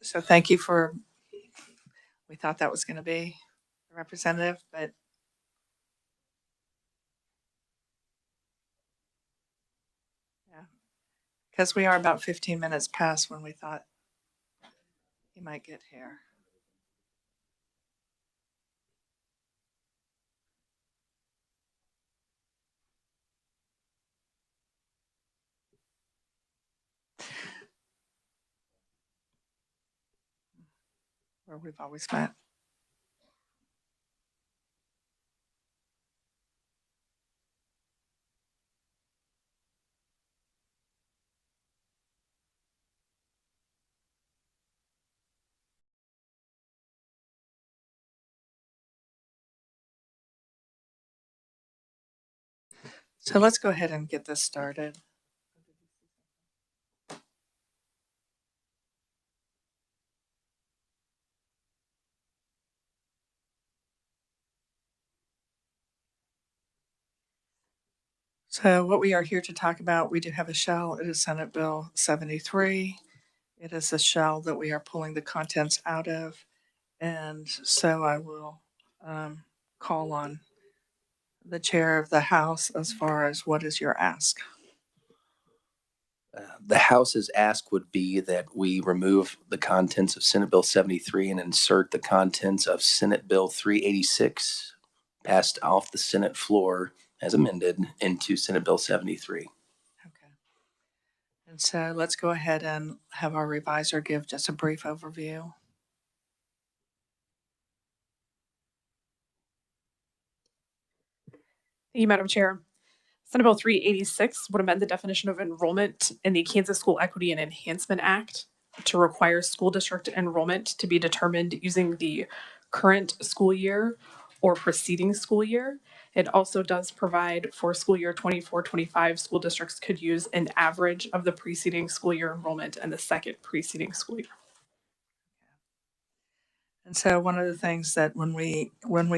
So thank you for, we thought that was going to be a representative, but yeah, because we are about 15 minutes past when we thought he might get here. Where we've always met. So let's go ahead and get this started. So what we are here to talk about, we do have a shell. It is Senate Bill 73. It is a shell that we are pulling the contents out of. And so I will call on the chair of the House as far as what is your ask. The House's ask would be that we remove the contents of Senate Bill 73 and insert the contents of Senate Bill 386, passed off the Senate floor as amended, into Senate Bill 73. Okay. And so let's go ahead and have our reviser give just a brief overview. Thank you, Madam Chair. Senate Bill 386 would amend the definition of enrollment in the Kansas School Equity and Enhancement Act to require school district enrollment to be determined using the current school year or preceding school year. It also does provide for school year 24-25, school districts could use an average of the preceding school year enrollment and the second preceding school year. And so one of the things that when we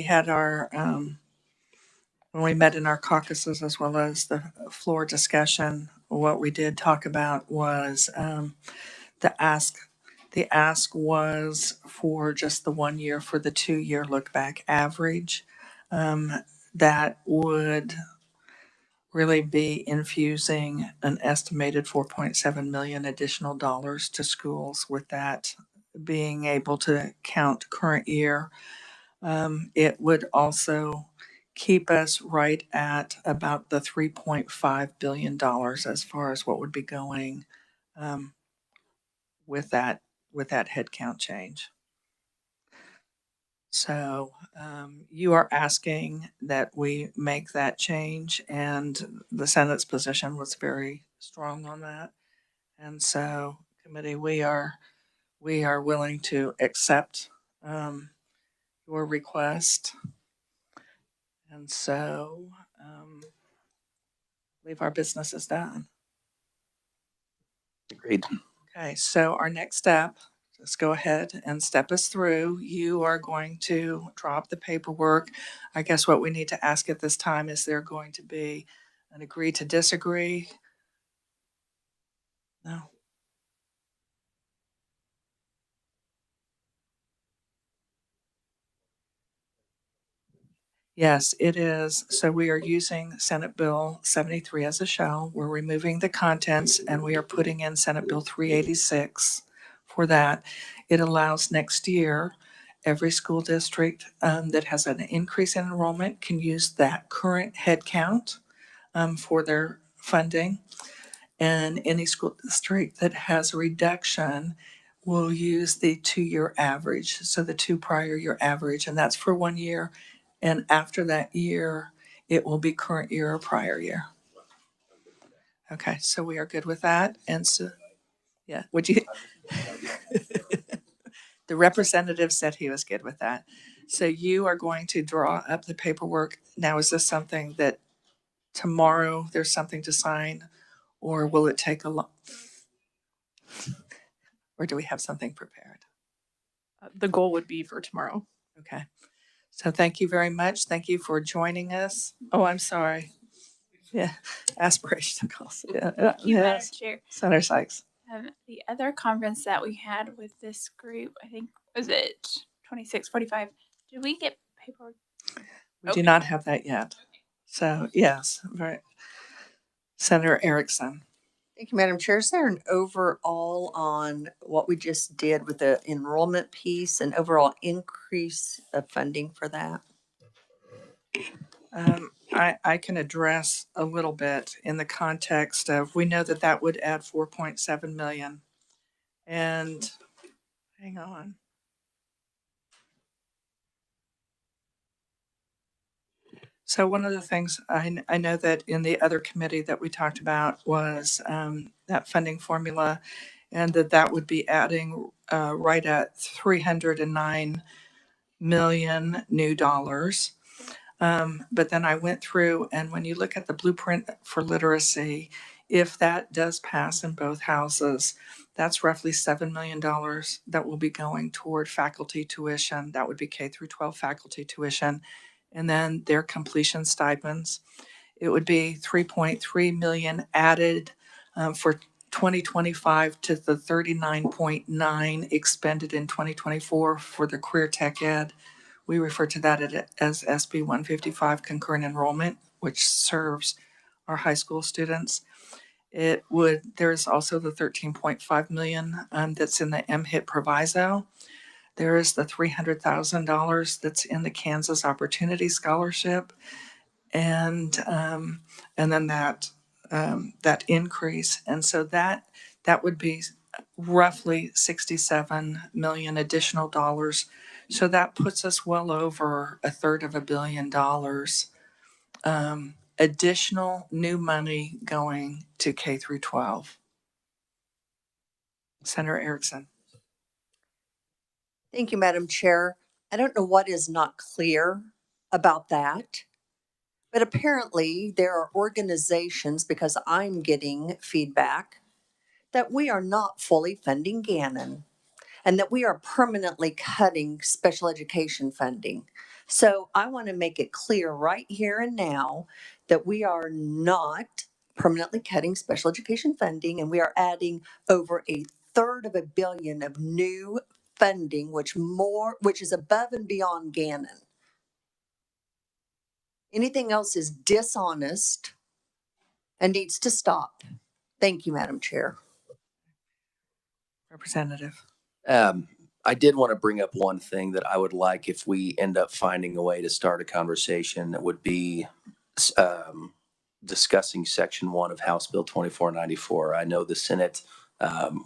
had our when we met in our caucuses as well as the floor discussion, what we did talk about was the ask. The ask was for just the 1 year, for the 2-year look back average. That would really be infusing an estimated 4.7 million additional dollars to schools, with that being able to count current year. It would also keep us right at about the $3.5 billion as far as what would be going with that headcount change. So you are asking that we make that change, and the Senate's position was very strong on that. And so, committee, we are willing to accept your request. And so, leave our business is done. Agreed. Okay, so our next step, just go ahead and step us through. You are going to drop the paperwork. I guess what we need to ask at this time is there going to be an agree to disagree? No. Yes, it is. So we are using Senate Bill 73 as a shell. We're removing the contents and we are putting in Senate Bill 386 for that. It allows next year, every school district that has an increase in enrollment can use that current head count for their funding. And any school district that has a reduction will use the 2-year average. So the 2 prior year average, and that's for 1 year. And after that year, it will be current year or prior year. Okay, so we are good with that. And so, yeah, would you? The representative said he was good with that. So you are going to draw up the paperwork. Now, is this something that tomorrow there's something to sign, or will it take a long? Or do we have something prepared? The goal would be for tomorrow. Okay. So thank you very much. Thank you for joining us. Oh, I'm sorry. Yeah, aspirational goals. Yeah. Thank you, Madam Chair. Senator Sykes. The other conference that we had with this group, I think, was it 2645? Did we get paperwork? We do Okay. not have that yet. So yes, very, Senator Erickson. Thank you, Madam Chair. Is there an overall on what we just did with the enrollment piece, an overall increase of funding for that? I can address a little bit in the context of, we know that that would add 4.7 million. And hang on. So one of the things I know that in the other committee that we talked about was that funding formula, and that would be adding right at 309 million new dollars. But then I went through, and when you look at the blueprint for literacy, if that does pass in both houses, that's roughly $7 million that will be going toward faculty tuition. That would be K through 12 faculty tuition. And then their completion stipends. It would be 3.3 million added for 2025 to the 39.9 expended in 2024 for the career tech ed. We refer to that as SB 155 concurrent enrollment, which serves our high school students. There's also the 13.5 million that's in the MHIT proviso. There is the $300,000 that's in the Kansas Opportunity Scholarship, and then that increase, and so that would be roughly 67 million additional dollars. So that puts us well over $350 million additional new money going to K through 12. Senator Erickson. Thank you, Madam Chair. I don't know what is not clear about that, but apparently there are organizations, because I'm getting feedback, that we are not fully funding Gannon and that we are permanently cutting special education funding. So I want to make it clear right here and now that we are not permanently cutting special education funding, and we are adding over $1/3 billion of new funding, which is above and beyond Gannon. Anything else is dishonest and needs to stop. Thank you, Madam Chair. Representative. I did want to bring up one thing that I would like, if we end up finding a way to start a conversation, that would be discussing Section 1 of House Bill 2494. I know the Senate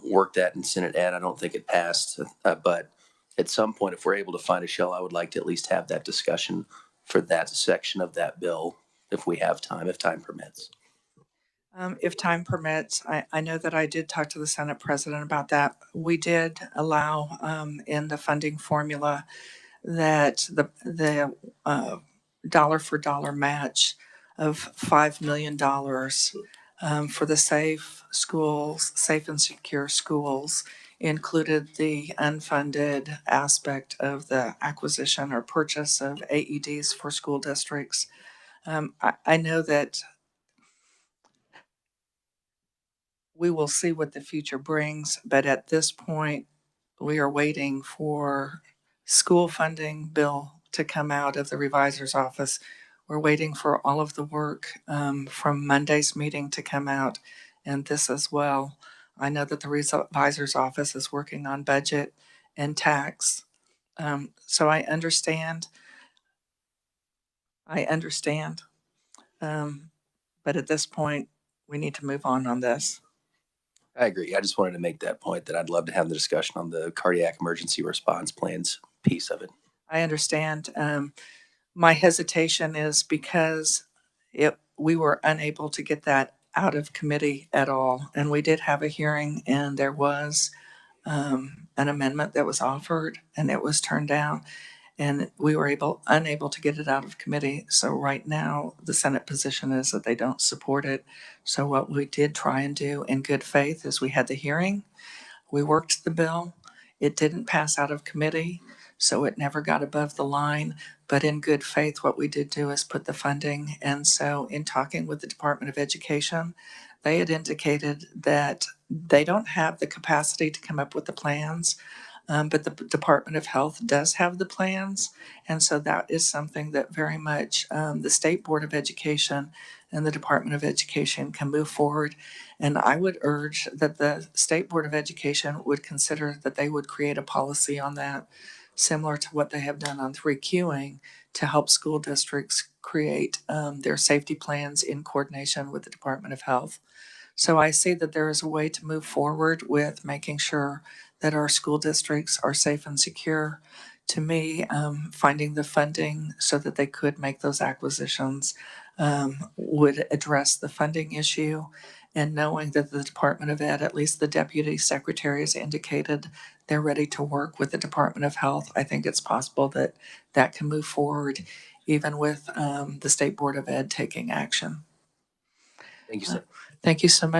worked that in Senate Ed. I don't think it passed, but at some point, if we're able to find a shell, I would like to at least have that discussion for that section of that bill, if we have time, if time permits. If time permits, I know that I did talk to the Senate President about that. We did allow in the funding formula that the dollar for dollar match of $5 million for the safe schools, safe and secure schools, included the unfunded aspect of the acquisition or purchase of AEDs for school districts. I know that we will see what the future brings, but at this point, we are waiting for school funding bill to come out of the revisor's office. We're waiting for all of the work from Monday's meeting to come out, and this as well. I know that the revisor's office is working on budget and tax. So I understand. But at this point, we need to move on this. I agree. I just wanted to make that point that I'd love to have the discussion on the cardiac emergency response plans piece of it. I understand. My hesitation is because we were unable to get that out of committee at all. And we did have a hearing, and there was an amendment that was offered, and it was turned down. And we were unable to get it out of committee. So right now, the Senate position is that they don't support it. So what we did try and do in good faith is we had the hearing, we worked the bill, it didn't pass out of committee, so it never got above the line. But in good faith, what we did do is put the funding. And so in talking with the Department of Education, they had indicated that they don't have the capacity to come up with the plans, but the Department of Health does have the plans. And so that is something that very much the State Board of Education and the Department of Education can move forward. And I would urge that the State Board of Education would consider that they would create a policy on that, similar to what they have done on 3Qing, to help school districts create their safety plans in coordination with the Department of Health. So I see that there is a way to move forward with making sure that our school districts are safe and secure. To me, finding the funding so that they could make those acquisitions would address the funding issue. And knowing that the Department of Ed, at least the Deputy Secretary, has indicated they're ready to work with the Department of Health, I think it's possible that that can move forward, even with the State Board of Ed taking action. Thank you, Senator. Thank you so much